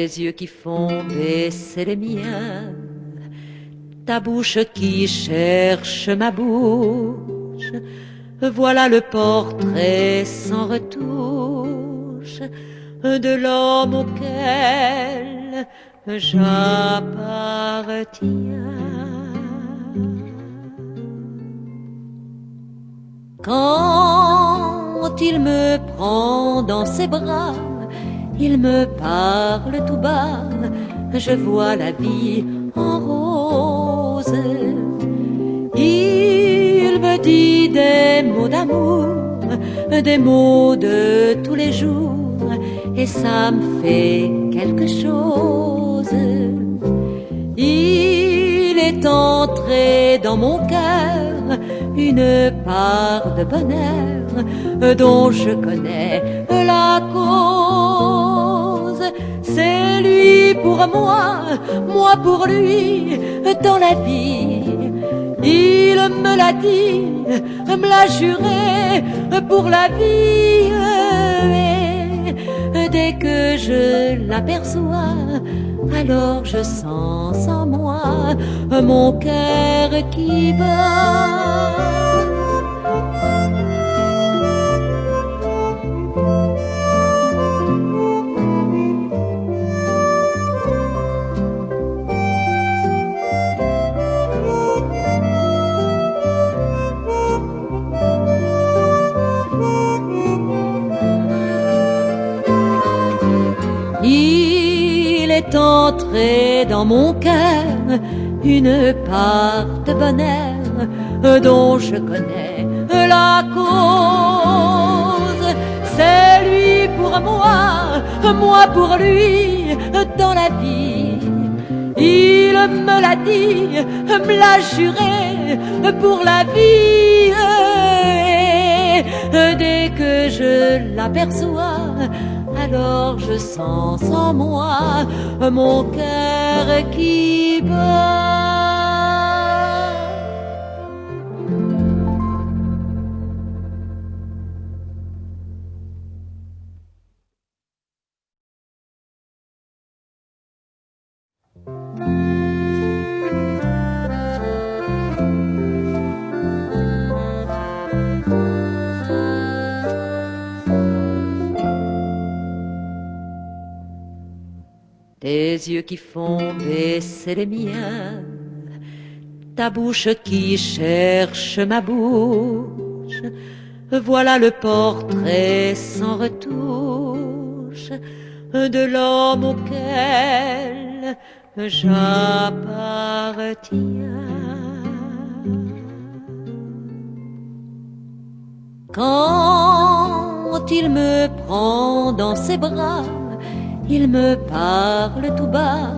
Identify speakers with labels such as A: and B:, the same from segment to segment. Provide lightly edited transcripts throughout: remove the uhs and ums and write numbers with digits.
A: yeux qui font baisser les miens, ta bouche qui cherche ma bouche, voilà le portrait sans retouche de l'homme auquel j'appartiens. Quand il me prend dans ses bras, il me parle tout bas, je vois la vie en rose. Il me dit des mots d'amour, des mots de tous les jours, et ça me fait quelque chose. Il est entré dans mon cœur une part de bonheur dont je connais la cause. C'est lui pour moi, moi pour lui dans la vie. Il me l'a dit, me l'a juré pour la vie. Et dès que je l'aperçois, alors je sens en moi mon cœur qui bat. Il est entré dans mon cœur une part de bonheur dont je connais la cause. C'est lui pour moi, moi pour lui dans la vie. Il me l'a dit, me l'a juré pour la vie. Et dès que je l'aperçois, alors je sens en moi mon cœur qui bat. Tes yeux qui font baisser les miens, ta bouche qui cherche ma bouche, voilà le portrait sans retouche de l'homme auquel j'appartiens. Quand il me prend dans ses bras, il me parle tout bas,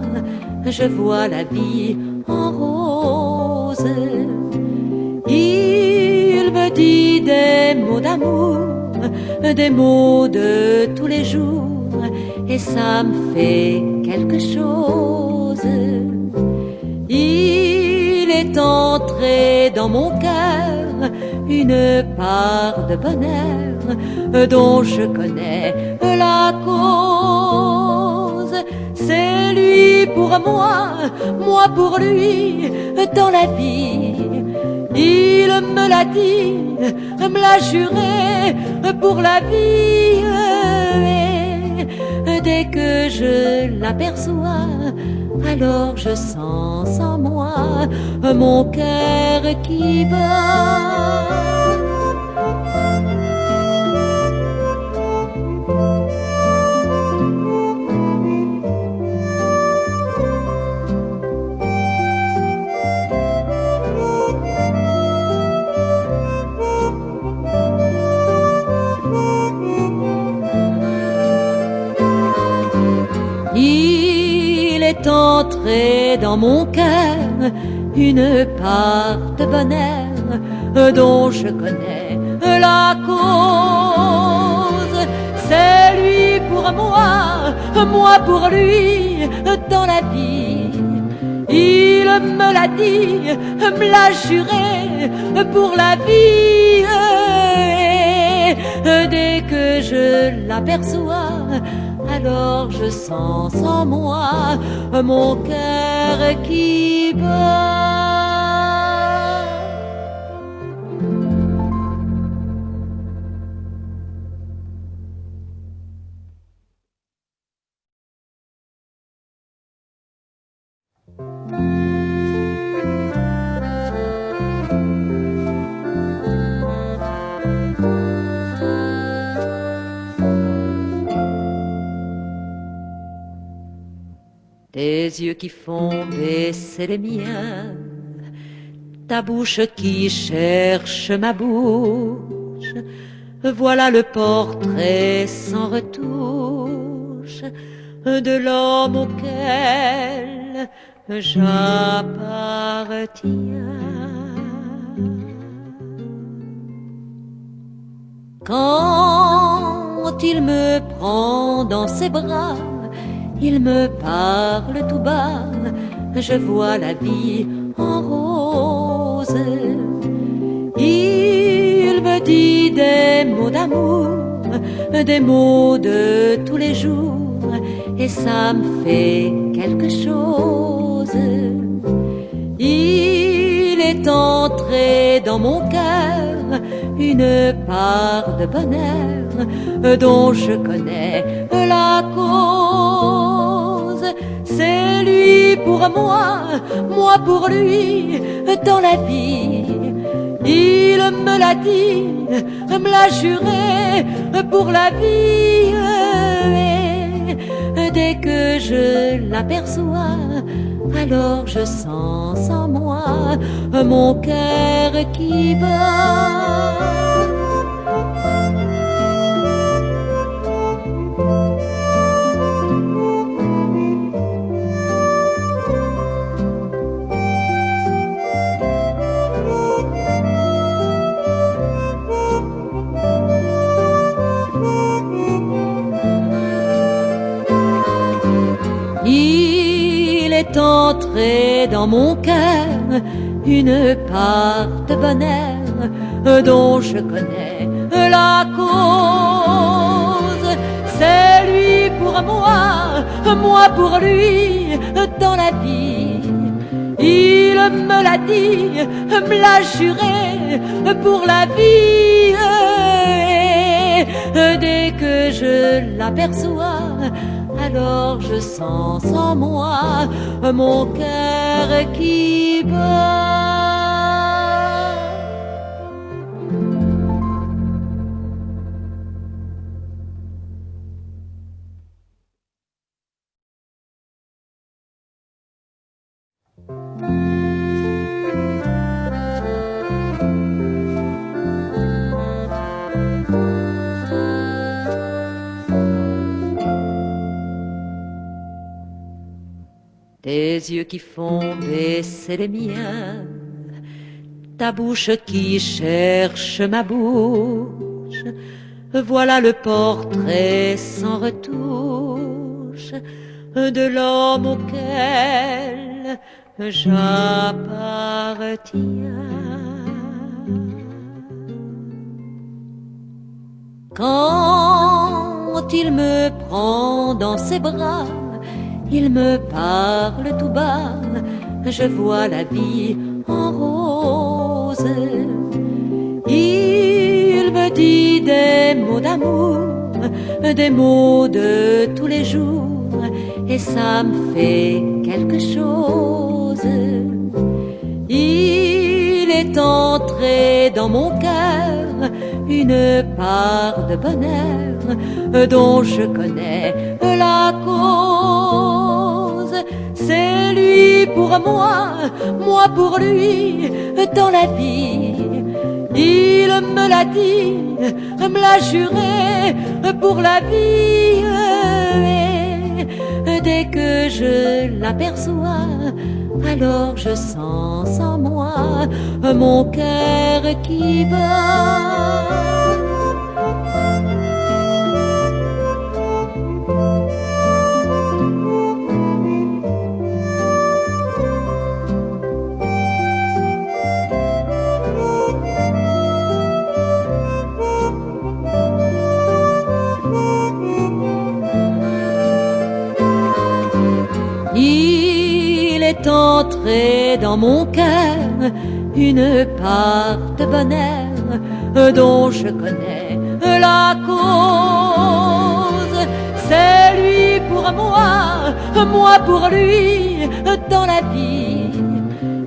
A: je vois la vie en rose. Il me dit des mots d'amour, des mots de tous les jours, et ça me fait quelque chose. Il est entré dans mon cœur une part de bonheur dont je connais la cause. C'est lui pour moi, moi pour lui dans la vie. Il me l'a dit, me l'a juré pour la vie. Et dès que je l'aperçois, alors je sens en moi mon cœur qui bat. Il est entré dans mon cœur une part de bonheur dont je connais la cause. C'est lui pour moi, moi pour lui dans la vie. Il me l'a dit, me l'a juré pour la vie. Dès que je l'aperçois, alors je sens en moi mon cœur qui bat. Tes yeux qui font baisser les miens, ta bouche qui cherche ma bouche, voilà le portrait sans retouche de l'homme auquel j'appartiens. Quand il me prend dans ses bras, il me parle tout bas, je vois la vie en rose. Il me dit des mots d'amour, des mots de tous les jours, et ça me fait quelque chose. Il est entré dans mon cœur une part de bonheur dont je connais la cause. C'est lui pour moi, moi pour lui dans la vie. Il me l'a dit, me l'a juré pour la vie. Et dès que je l'aperçois, alors je sens en moi mon cœur qui bat. Il est entré dans mon cœur une part de bonheur dont je connais la cause. C'est lui pour moi, moi pour lui dans la vie. Il me l'a dit, me l'a juré pour la vie. Et dès que je l'aperçois, alors je sens en moi mon cœur qui bat. Tes yeux qui font baisser les miens, ta bouche qui cherche ma bouche, voilà le portrait sans retouche de l'homme auquel j'appartiens. Quand il me prend dans ses bras, il me parle tout bas, je vois la vie en rose. Il me dit des mots d'amour, des mots de tous les jours, et ça me fait quelque chose. Il est entré dans mon cœur une part de bonheur dont je connais la cause. C'est lui pour moi, moi pour lui dans la vie. Il me l'a dit, me l'a juré pour la vie. Et dès que je l'aperçois, alors je sens en moi mon cœur qui bat. Il est entré dans mon cœur une part de bonheur dont je connais la cause. C'est lui pour moi, moi pour lui dans la vie.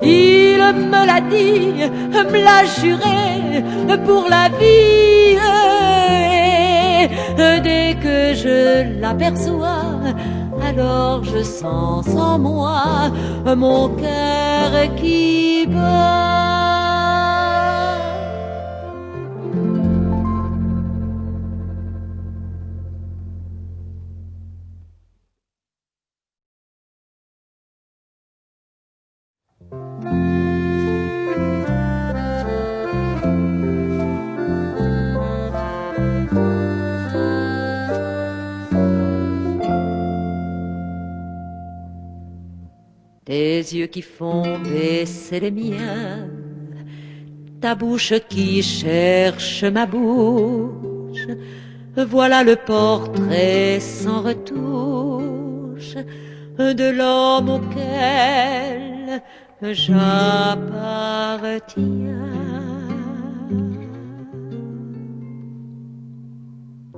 A: Il me l'a dit, me l'a juré pour la vie. Et dès que je l'aperçois, alors je sens en moi mon cœur qui bat. Tes yeux qui font baisser les miens, ta bouche qui cherche ma bouche, voilà le portrait sans retouche de l'homme auquel j'appartiens.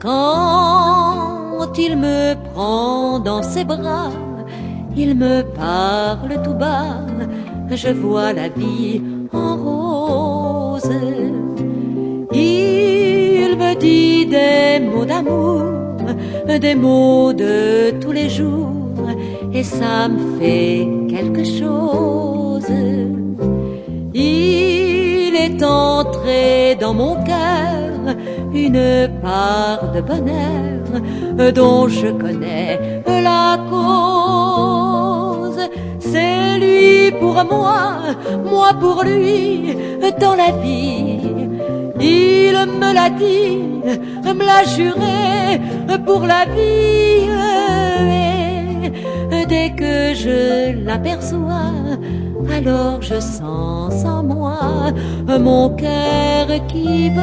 A: Quand il me prend dans ses bras, il me parle tout bas, je vois la vie en rose. Il me dit des mots d'amour, des mots de tous les jours, et ça me fait quelque chose. Il est entré dans mon cœur une part de bonheur dont je connais la cause. C'est lui pour moi, moi pour lui dans la vie. Il me l'a dit, me l'a juré pour la vie. Et dès que je l'aperçois, alors je sens en moi mon cœur qui bat.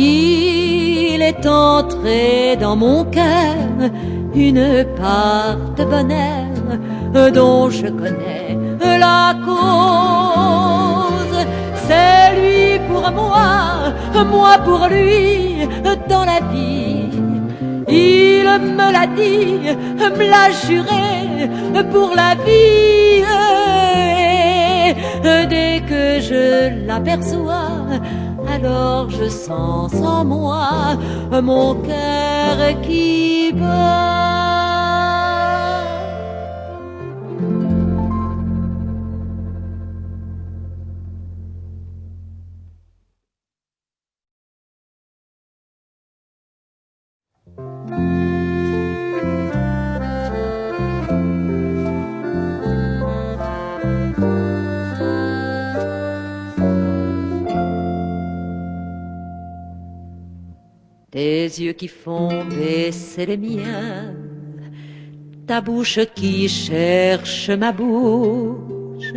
A: Il est entré dans mon cœur une part de bonheur dont je connais la cause. C'est lui pour moi, moi pour lui dans la vie. Il me l'a dit, me l'a juré pour la vie. Dès que je l'aperçois, alors je sens en moi mon cœur qui bat. Tes yeux qui font baisser les miens, ta bouche qui cherche ma bouche,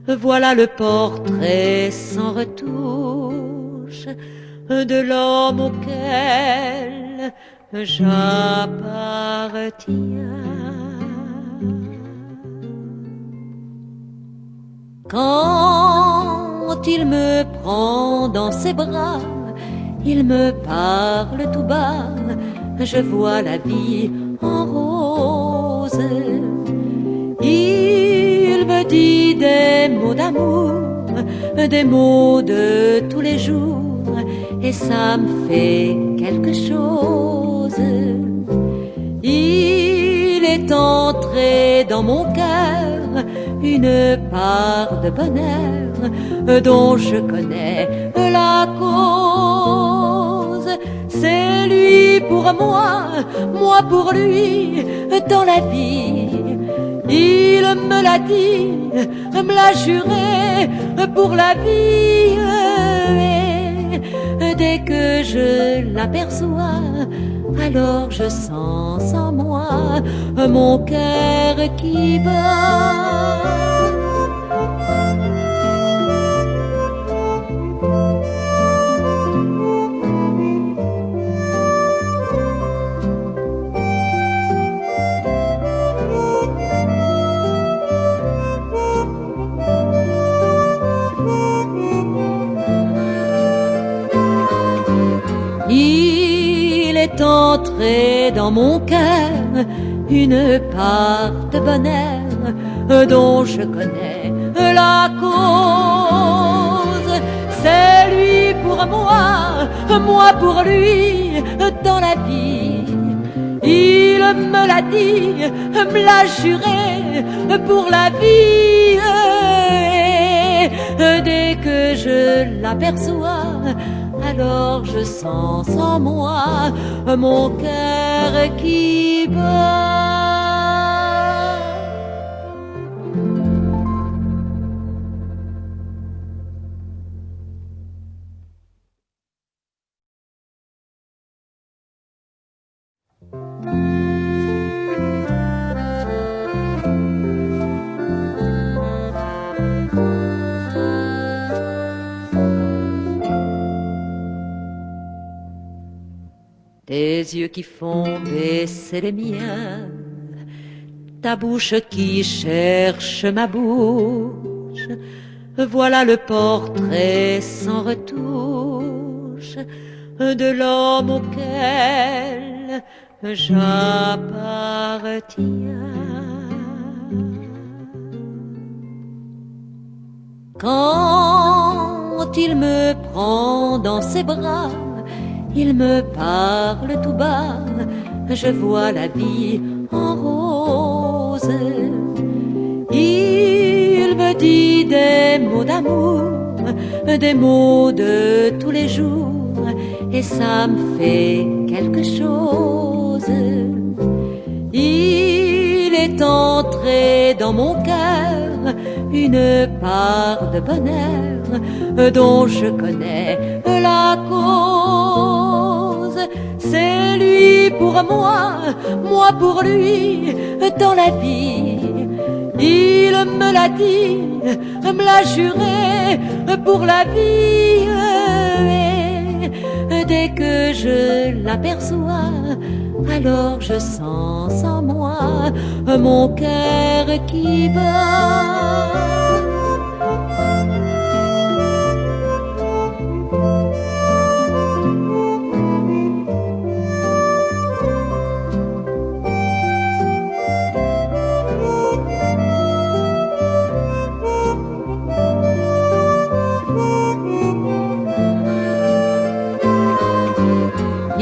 A: voilà le portrait sans retouche de l'homme auquel j'appartiens. Quand il me prend dans ses bras, il me parle tout bas, je vois la vie en rose. Il me dit des mots d'amour, des mots de tous les jours, et ça me fait quelque chose. Il est entré dans mon cœur une part de bonheur dont je connais la cause. C'est lui pour moi, moi pour lui dans la vie. Il me l'a dit, me l'a juré pour la vie. Dès que je l'aperçois, alors je sens en moi mon cœur qui bat. Il est entré dans mon cœur une part de bonheur dont je connais la cause. C'est lui pour moi, moi pour lui dans la vie. Il me l'a dit, me l'a juré pour la vie. Et dès que je l'aperçois, alors je sens en moi mon cœur qui bat. Tes yeux qui font baisser les miens, ta bouche qui cherche ma bouche, voilà le portrait sans retouche de l'homme auquel j'appartiens. Quand il me prend dans ses bras, il me parle tout bas, je vois la vie en rose. Il me dit des mots d'amour, des mots de tous les jours, et ça me fait quelque chose. Il est entré dans mon cœur une part de bonheur dont je connais la cause. C'est lui pour moi, moi pour lui dans la vie. Il me l'a dit, me l'a juré pour la vie. Et dès que je l'aperçois, alors je sens en moi mon cœur qui bat.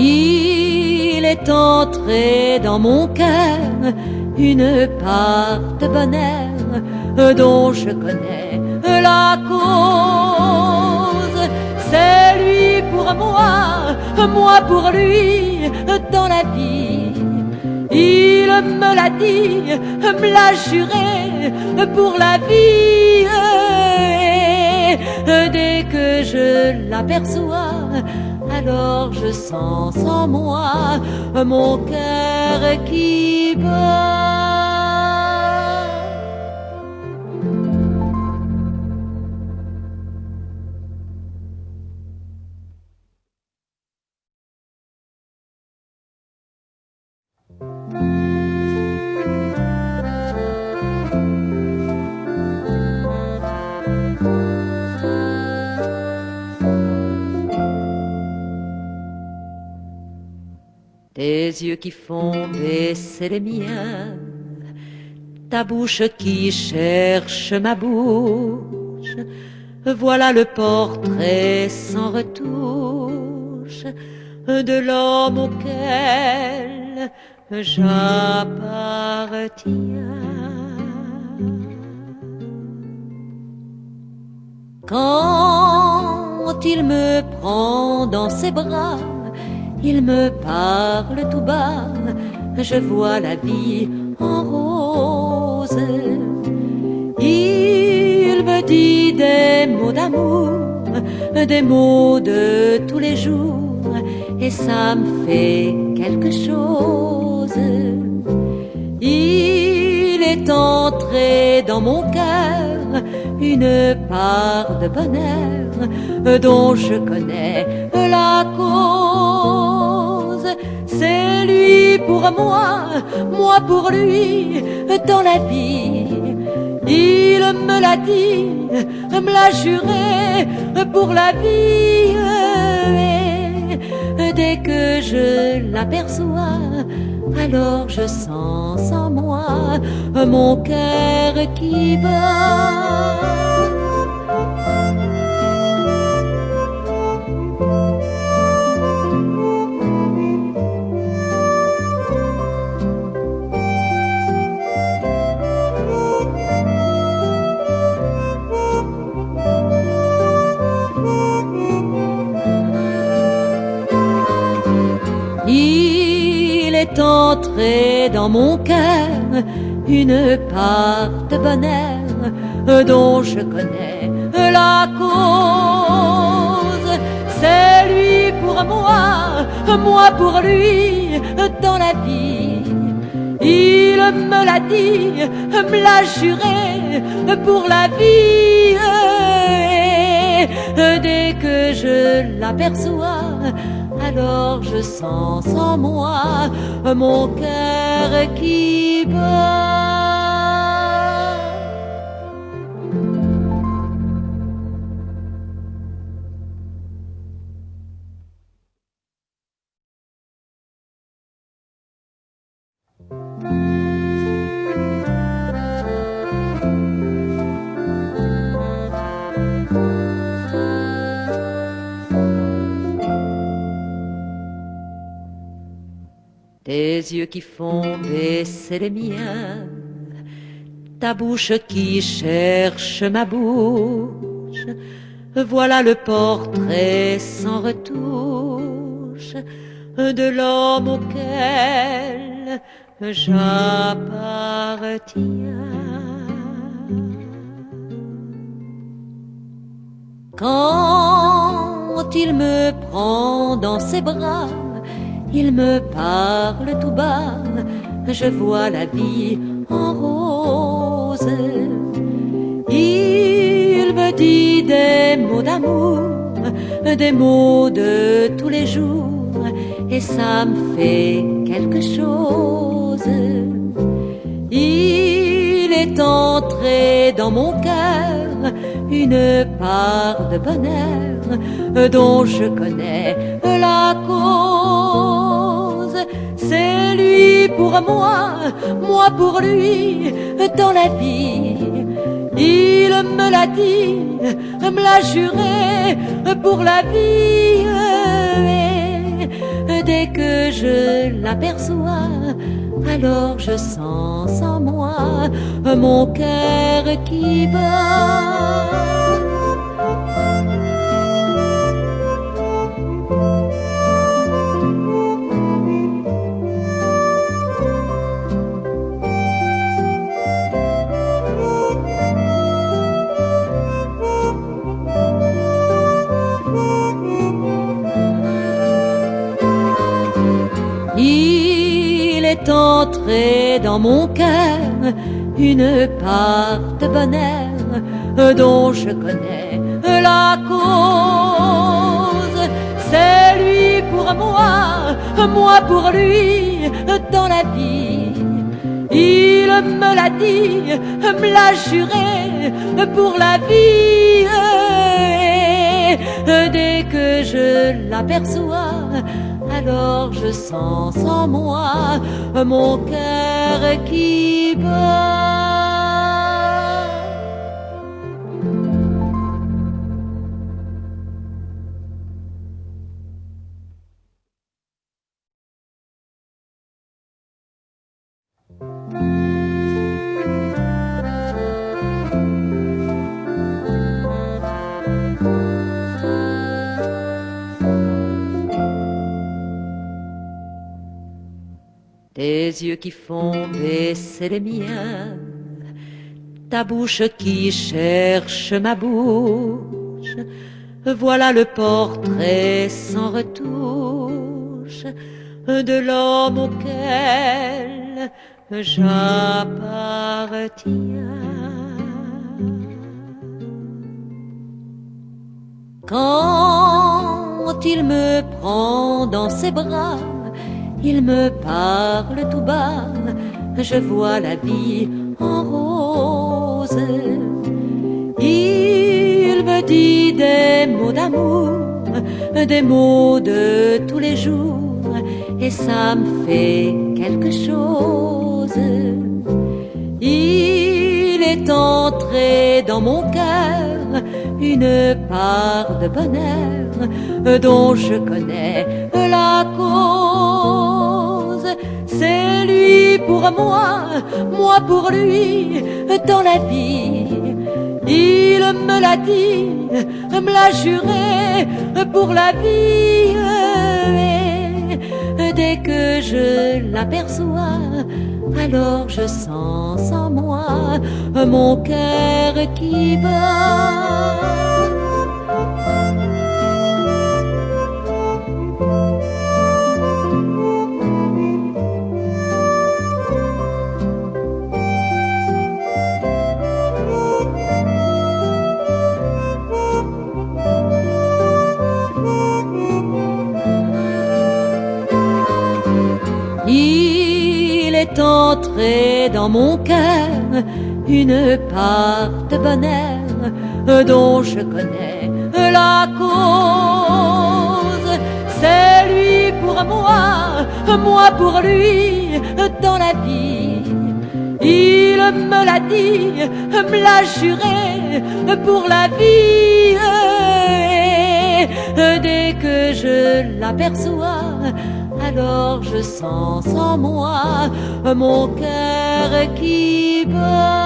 A: Il est entré dans mon cœur une part de bonheur dont je connais la cause. C'est lui pour moi, moi pour lui dans la vie. Il me l'a dit, me l'a juré pour la vie. Dès que je l'aperçois, alors je sens en moi mon cœur qui bat. Tes yeux qui font baisser les miens, ta bouche qui cherche ma bouche, voilà le portrait sans retouche de l'homme auquel j'appartiens. Quand il me prend dans ses bras, il me parle tout bas, je vois la vie en rose. Il me dit des mots d'amour, des mots de tous les jours, et ça me fait quelque chose. Il est entré dans mon cœur une part de bonheur dont je connais la cause. C'est lui pour moi, moi pour lui, dans la vie. Il me l'a dit, me l'a juré pour la vie. Et dès que je l'aperçois, alors je sens en moi mon cœur qui bat. Il est entré dans mon cœur une part de bonheur dont je connais la cause. C'est lui pour moi, moi pour lui, dans la vie. Il me l'a dit, me l'a juré pour la vie. Et dès que je l'aperçois, alors je sens en moi mon cœur qui bat. Tes yeux qui font baisser les miens, ta bouche qui cherche ma bouche, voilà le portrait sans retouche de l'homme auquel j'appartiens. Quand il me prend dans ses bras, il me parle tout bas, je vois la vie en rose. Il me dit des mots d'amour, des mots de tous les jours, et ça me fait quelque chose. Il est entré dans mon cœur une part de bonheur dont je connais la cause. C'est lui pour moi, moi pour lui, dans la vie. Il me l'a dit, me l'a juré pour la vie. Et dès que je l'aperçois, alors je sens en moi mon cœur qui bat. Il est entré dans mon cœur une part de bonheur dont je connais la cause. C'est lui pour moi, moi pour lui, dans la vie. Il me l'a dit, me l'a juré pour la vie. Dès que je l'aperçois, alors je sens en moi mon cœur qui bat. Tes yeux qui font baisser les miens, ta bouche qui cherche ma bouche, Voilà le portrait sans retouche de l'homme auquel j'appartiens. Quand il me prend dans ses bras, il me parle tout bas, je vois la vie en rose. Il me dit des mots d'amour, des mots de tous les jours, et ça me fait quelque chose. Il est entré dans mon cœur une part de bonheur dont je connais la cause. C'est lui pour moi, moi pour lui, dans la vie. Il me l'a dit, me l'a juré pour la vie. Et dès que je l'aperçois, alors je sens en moi mon cœur qui bat. Il est entré dans mon cœur une part de bonheur dont je connais la cause. C'est lui pour moi, moi pour lui, dans la vie. Il me l'a dit, me l'a juré pour la vie. Et dès que je l'aperçois, alors je sens en moi mon cœur qui bat.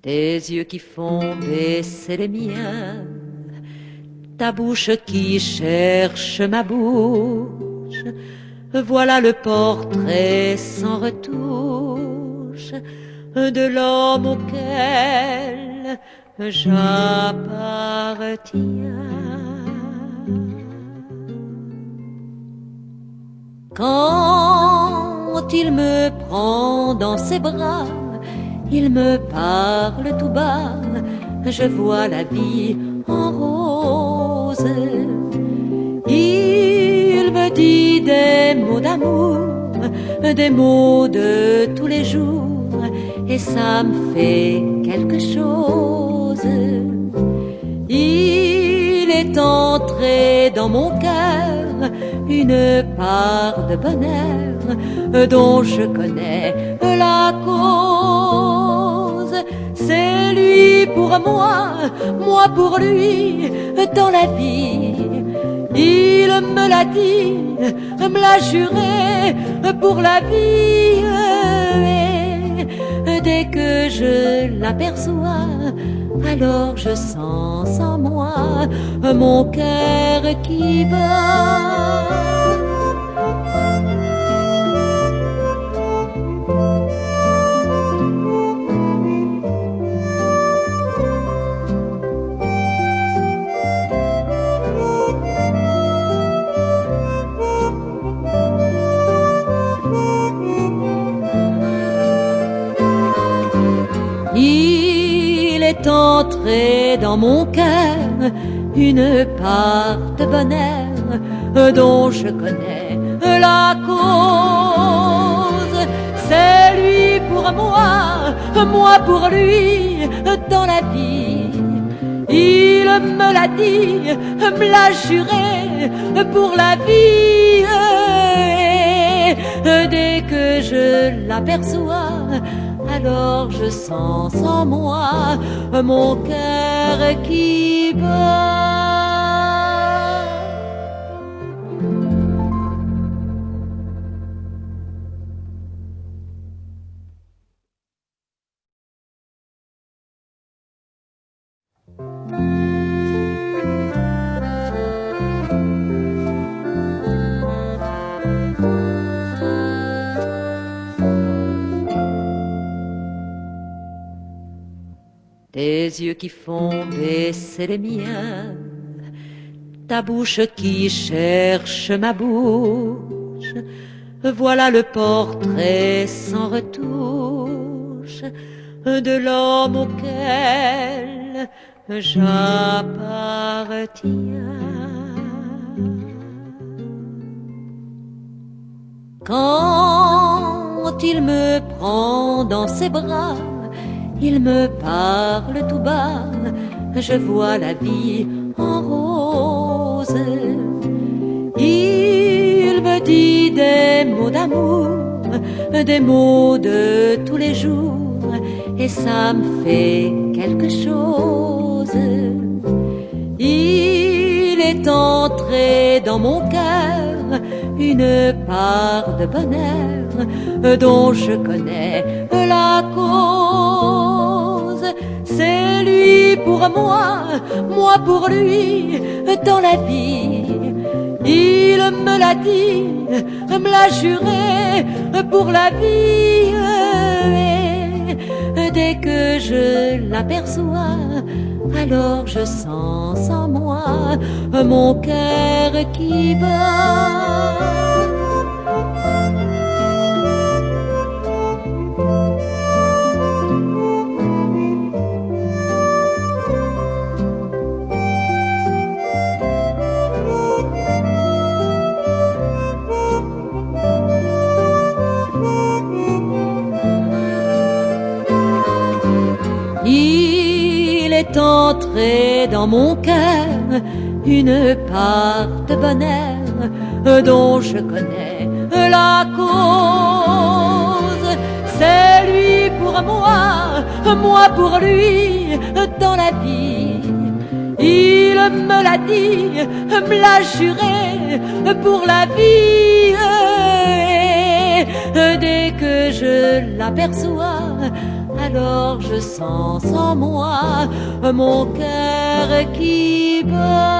A: Tes yeux qui font baisser les miens, ta bouche qui cherche ma bouche, voilà le portrait sans retouche de l'homme auquel j'appartiens. Quand il me prend dans ses bras, il me parle tout bas, je vois la vie en rose. Il me dit des mots d'amour, des mots de tous les jours, et ça me fait quelque chose. Il est entré dans mon cœur une part de bonheur dont je connais la cause. C'est lui pour moi, moi pour lui, dans la vie. Il me l'a dit, me l'a juré pour la vie. Et dès que je l'aperçois, alors je sens en moi mon cœur qui bat. Il est entré dans mon cœur une part de bonheur dont je connais la cause. C'est lui pour moi, moi pour lui, dans la vie. Il me l'a dit, me l'a juré pour la vie. Dès que je l'aperçois, alors je sens en moi mon cœur qui bat. tes yeux qui font baisser les miens, ta bouche qui cherche ma bouche, voilà le portrait sans retouche de l'homme auquel j'appartiens. Quand il me prend dans ses bras, il me parle tout bas, je vois la vie en rose. Il me dit des mots d'amour, des mots de tous les jours, et ça me fait quelque chose. Il est entré dans mon cœur une part de bonheur dont je connais la cause. C'est lui pour moi, moi pour lui dans la vie. Il me l'a dit, me l'a juré pour la vie. Et dès que je l'aperçois, alors je sens en moi mon cœur qui bat. Il est entré dans mon cœur une part de bonheur dont je connais la cause. C'est lui pour moi, moi pour lui dans la vie. Il me l'a dit, me l'a juré pour la vie. Et dès que je l'aperçois, alors je sens en moi mon cœur qui bat.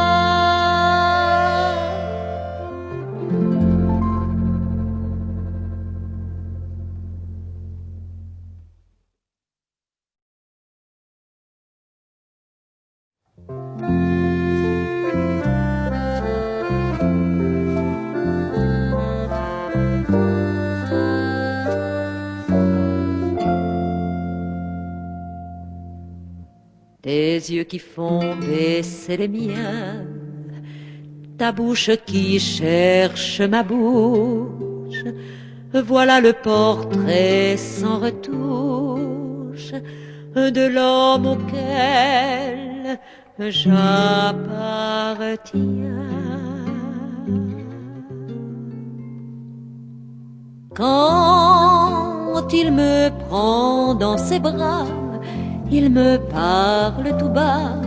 A: Tes yeux qui font baisser les miens, ta bouche qui cherche ma bouche, voilà le portrait sans retouche de l'homme auquel j'appartiens. Quand il me prend dans ses bras, il me parle tout bas,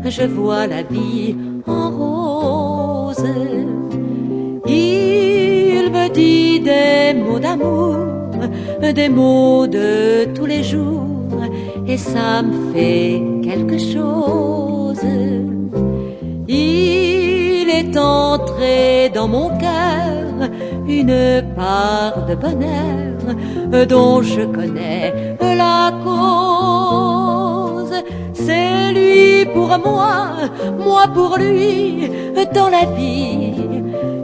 A: je vois la vie en rose. Il me dit des mots d'amour, des mots de tous les jours, et ça me fait quelque chose. Il est entré dans mon cœur une part de bonheur dont je connais la cause. C'est lui pour moi, moi pour lui dans la vie.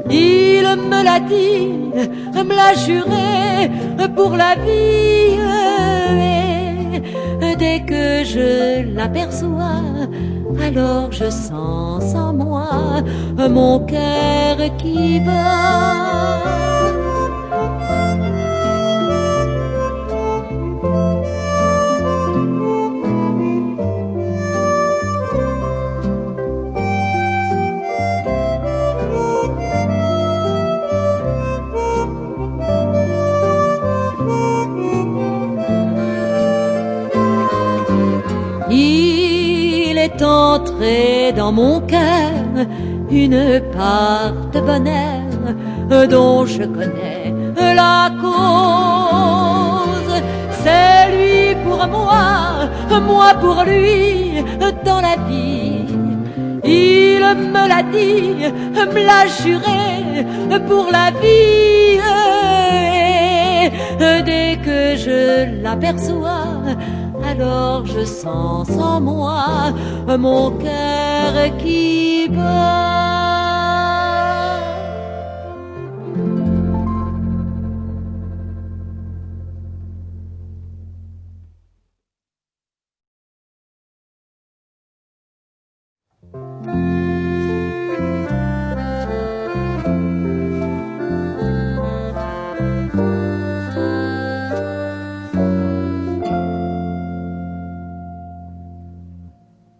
A: Il me l'a dit, me l'a juré pour la vie. Et dès que je l'aperçois, alors je sens en moi mon cœur qui bat. Il est entré dans mon cœur une part de bonheur dont je connais la cause. C'est lui pour moi, moi pour lui dans la vie. Il me l'a dit, me l'a juré pour la vie. Dès que je l'aperçois, alors je sens en moi mon cœur qui bat.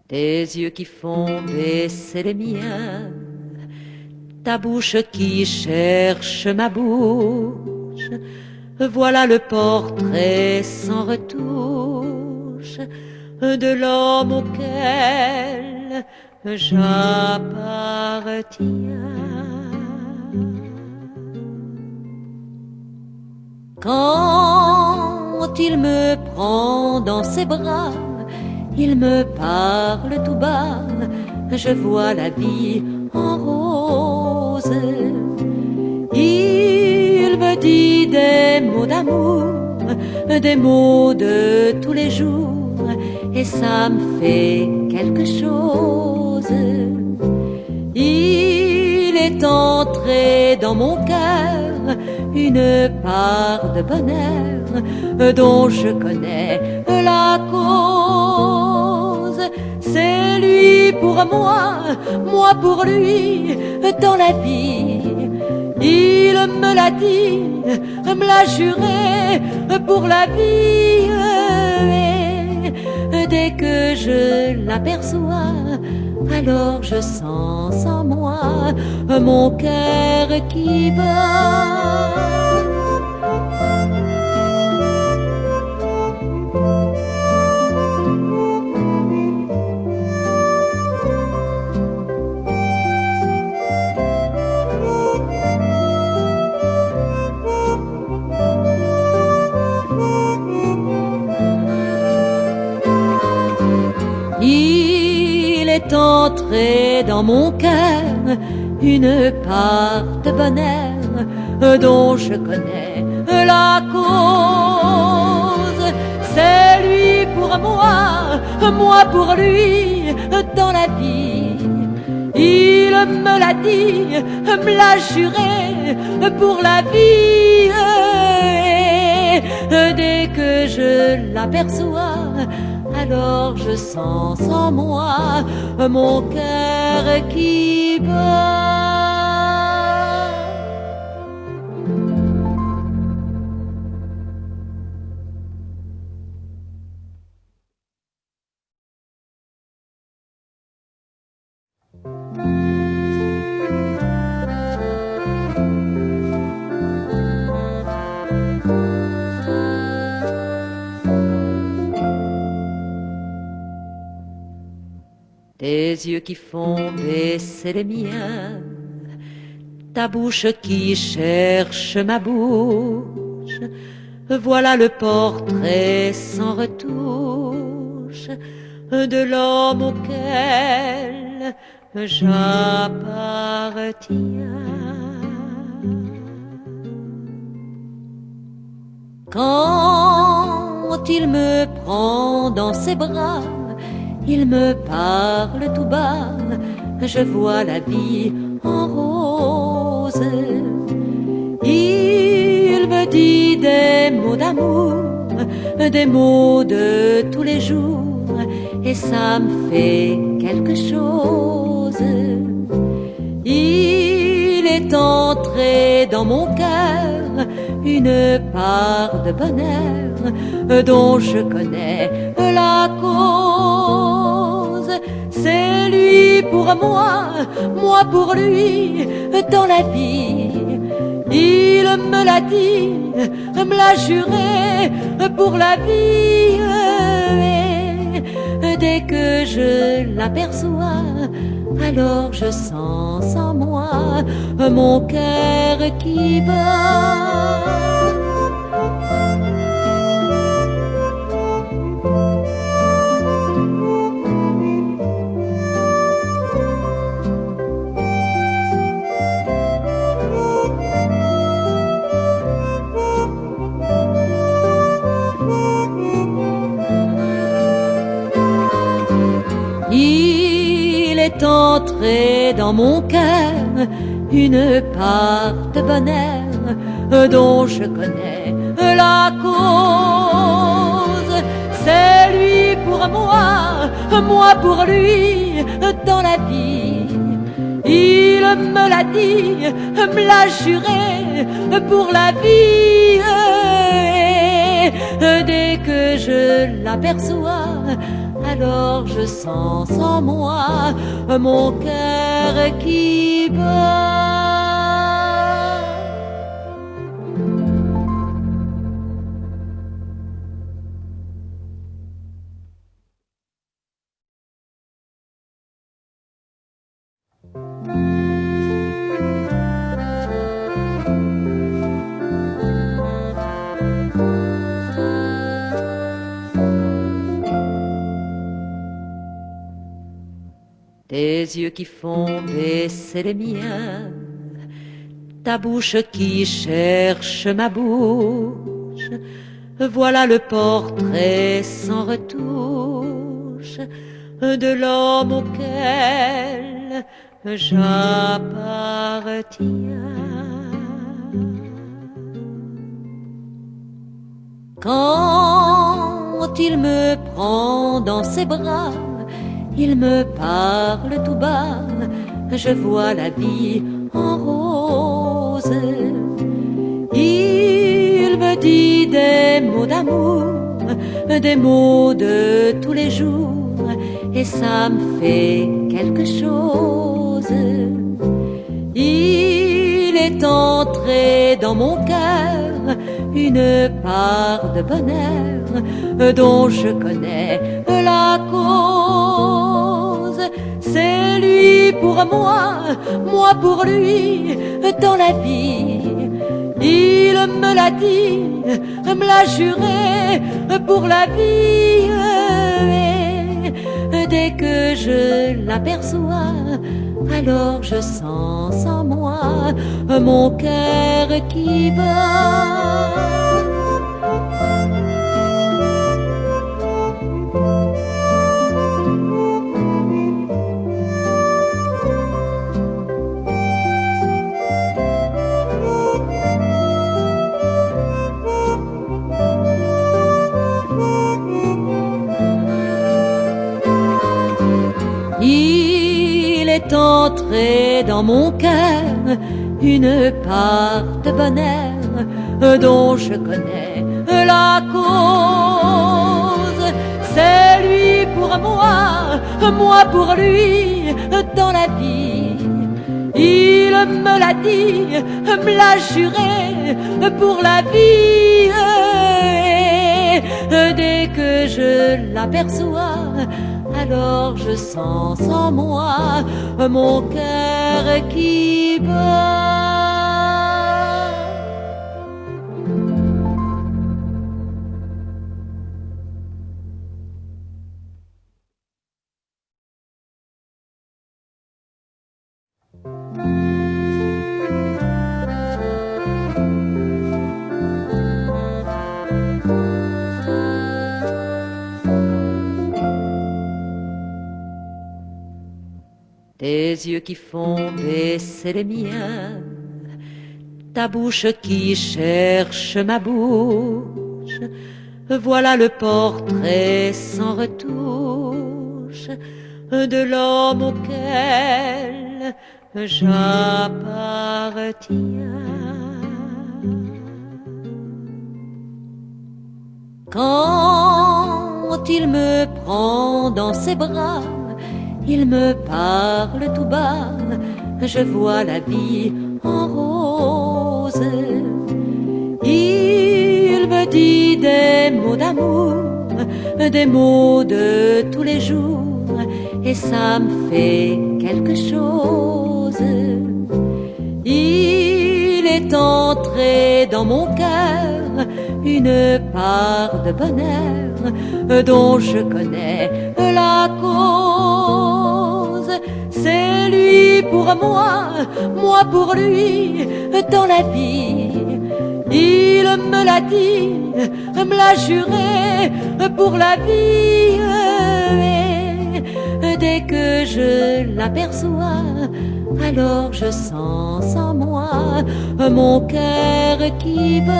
A: Tes yeux qui font baisser les miens, ta bouche qui cherche ma bouche, voilà le portrait sans retouche de l'homme auquel j'appartiens. Quand il me prend dans ses bras, il me parle tout bas, je vois la vie en rose. Il me dit des mots d'amour, des mots de tous les jours, et ça me fait quelque chose. Il est entré dans mon cœur une part de bonheur dont je connais la cause. C'est lui pour moi, moi pour lui dans la vie. Il me l'a dit, me l'a juré pour la vie. Et dès que je l'aperçois, alors je sens en moi mon cœur qui bat. Il est entré dans mon cœur une part de bonheur dont je connais la cause. C'est lui pour moi, moi pour lui dans la vie. Il me l'a dit, me l'a juré pour la vie. Et dès que je l'aperçois, alors je sens en moi mon cœur qui bat. Tes yeux qui font baisser les miens, ta bouche qui cherche ma bouche, voilà le portrait sans retouche de l'homme auquel j'appartiens. Quand il me prend dans ses bras, il me parle tout bas, je vois la vie en rose. Il me dit des mots d'amour, des mots de tous les jours, et ça me fait quelque chose. Il est entré dans mon cœur une part de bonheur dont je connais la cause. C'est lui pour moi, moi pour lui dans la vie. Il me l'a dit, me l'a juré pour la vie. Et dès que je l'aperçois, alors je sens en moi mon cœur qui bat. entré dans mon cœur une part de bonheur dont je connais la cause. C'est lui pour moi, moi pour lui dans la vie. Il me l'a dit, me l'a juré pour la vie. Et dès que je l'aperçois, alors je sens en moi mon cœur qui bat. Tes yeux qui font baisser les miens, ta bouche qui cherche ma bouche, voilà le portrait sans retouche de l'homme auquel j'appartiens. Quand il me prend dans ses bras, il me parle tout bas, je vois la vie en rose. Il me dit des mots d'amour, des mots de tous les jours, et ça me fait quelque chose. Il est entré dans mon cœur une part de bonheur dont je connais la cause. C'est lui pour moi, moi pour lui dans la vie. Il me l'a dit, me l'a juré pour la vie. Et dès que je l'aperçois, alors je sens en moi mon cœur qui bat. Il est entré dans mon cœur une part de bonheur dont je connais la cause. C'est lui pour moi, moi pour lui dans la vie. Il me l'a dit, me l'a juré pour la vie. Dès que je l'aperçois, alors je sens en moi mon cœur qui bat. Tes yeux qui font baisser les miens, ta bouche qui cherche ma bouche, voilà le portrait sans retouche de l'homme auquel j'appartiens. Quand il me prend dans ses bras, il me parle tout bas, je vois la vie en rose. Il me dit des mots d'amour, des mots de tous les jours, et ça me fait quelque chose. Il est entré dans mon cœur une part de bonheur dont je connais la cause. C'est lui pour moi, moi pour lui dans la vie. Il me l'a dit, me l'a juré pour la vie. Dès que je l'aperçois, alors je sens en moi mon cœur qui bat.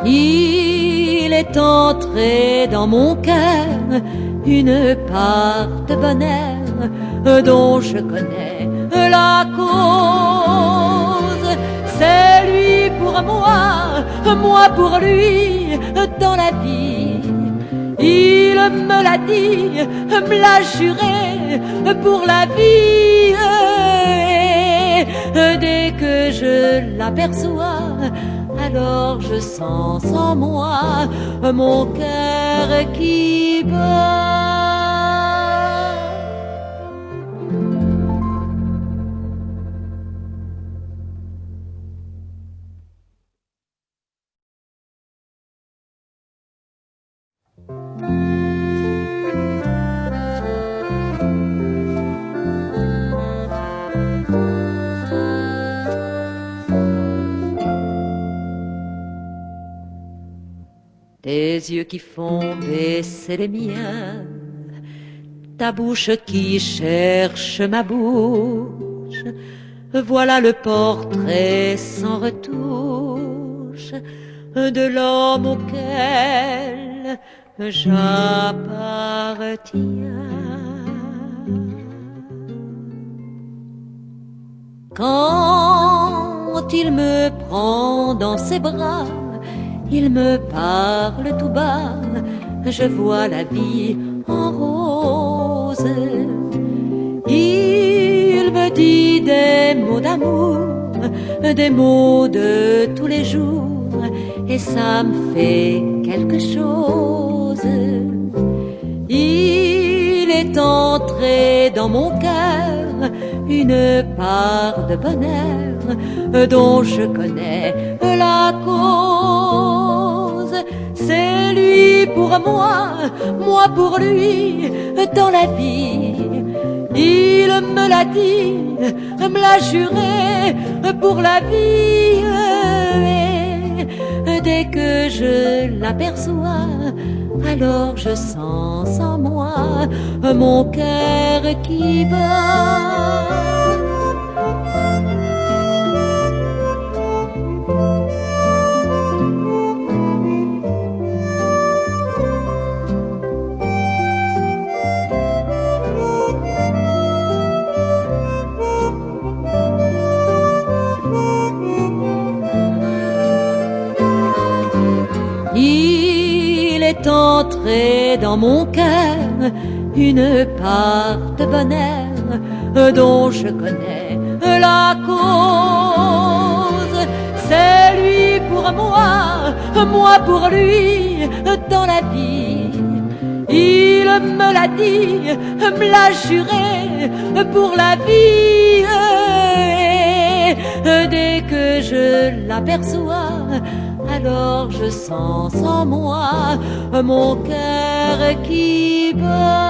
A: Il est entré dans mon cœur une part de bonheur dont je connais la cause. C'est lui pour moi, moi pour lui dans la vie. Il me l'a dit, me l'a juré pour la vie. Et dès que je l'aperçois, alors je sens en moi mon cœur qui bat. Tes yeux qui font baisser les miens, ta bouche qui cherche ma bouche, voilà le portrait sans retouche de l'homme auquel j'appartiens. Quand il me prend dans ses bras, il me parle tout bas, je vois la vie en rose. Il me dit des mots d'amour, des mots de tous les jours, et ça me fait quelque chose. Il est entré dans mon cœur une part de bonheur dont je connais la cause. C'est lui pour moi, moi pour lui dans la vie. Il me l'a dit, me l'a juré pour la vie. Et dès que je l'aperçois, alors je sens en moi mon cœur qui bat. Il est entré dans mon cœur une part de bonheur dont je connais la cause. C'est lui pour moi, moi pour lui dans la vie. Il me l'a dit, me l'a juré pour la vie. Dès que je l'aperçois, alors je sens en moi mon cœur qui bat.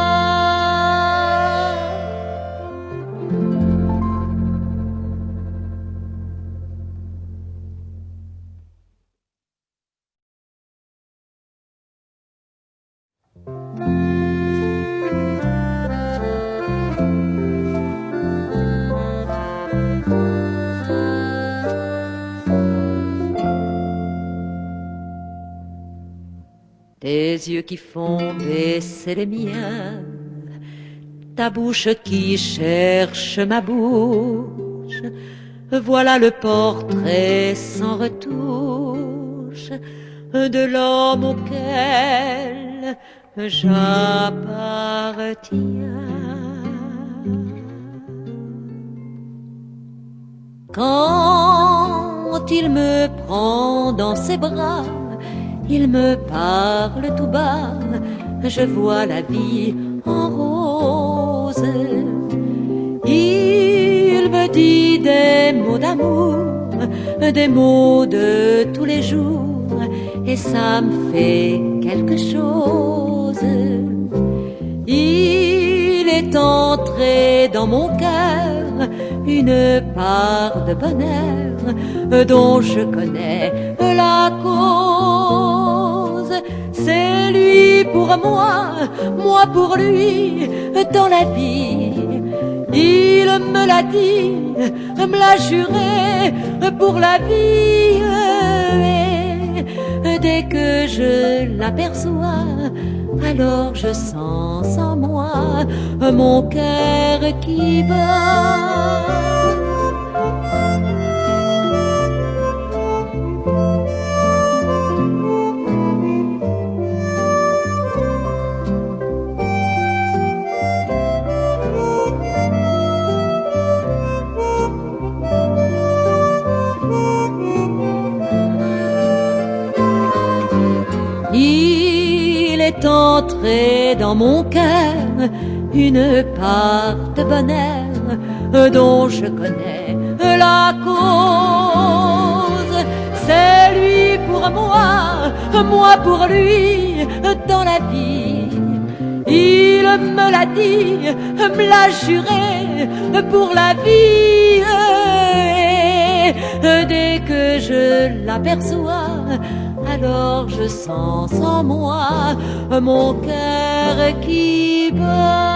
A: Tes yeux qui font baisser les miens, ta bouche qui cherche ma bouche, voilà le portrait sans retouche de l'homme auquel j'appartiens. Quand il me prend dans ses bras, il me parle tout bas, je vois la vie en rose. Il me dit des mots d'amour, des mots de tous les jours, et ça me fait quelque chose. Il est entré dans mon cœur une part de bonheur dont je connais la cause. C'est lui pour moi, moi pour lui, dans la vie. Il me l'a dit, me l'a juré pour la vie. Et dès que je l'aperçois, alors je sens en moi mon cœur qui bat. Il est entré dans mon cœur une part de bonheur dont je connais la cause. C'est lui pour moi, moi pour lui, dans la vie. Il me l'a dit, me l'a juré pour la vie. Et dès que je l'aperçois, alors je sens en moi mon cœur qui bat.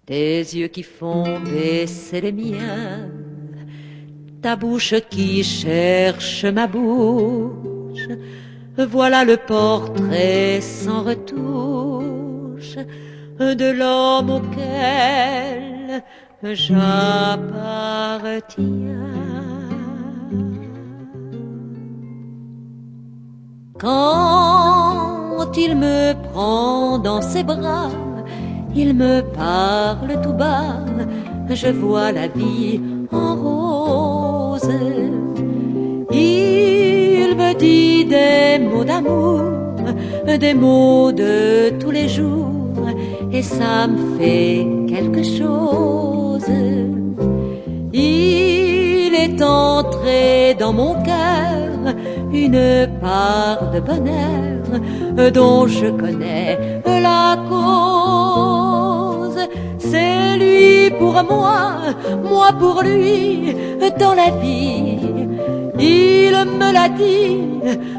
A: Tes yeux qui font baisser les miens, ta bouche qui cherche ma bouche, voilà le portrait sans retouche de l'homme auquel j'appartiens. Quand il me prend dans ses bras, il me parle tout bas, je vois la vie en rose. Il me dit des mots d'amour, des mots de tous les jours, et ça me fait quelque chose. Il est entré dans mon cœur une part de bonheur dont je connais la cause. C'est lui pour moi, moi pour lui, dans la vie. Il me l'a dit,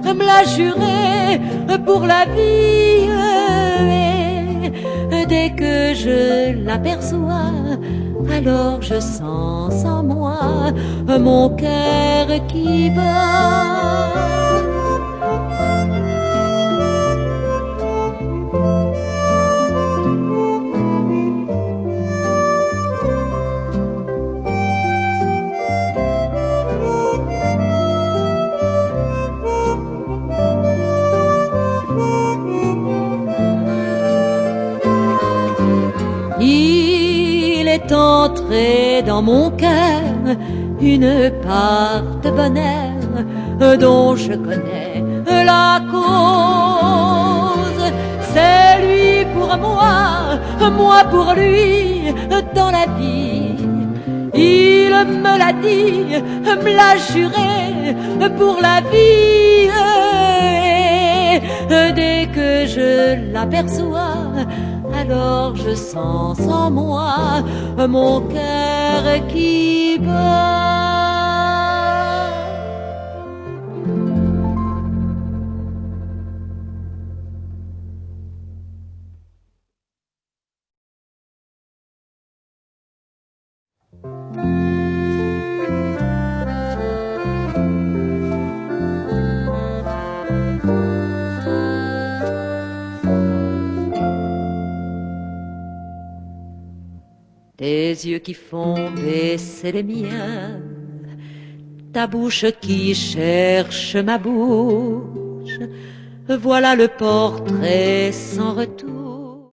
A: me l'a juré pour la vie. Et dès que je l'aperçois, alors je sens en moi mon cœur qui bat. Il est entré dans mon cœur une part de bonheur dont je connais la cause. C'est lui pour moi, moi pour lui, dans la vie. Il me l'a dit, me l'a juré pour la vie. Dès que je l'aperçois, alors je sens en moi mon cœur qui bat. Tes yeux qui font baisser les miens, ta bouche qui cherche ma bouche, Voilà le portrait sans retour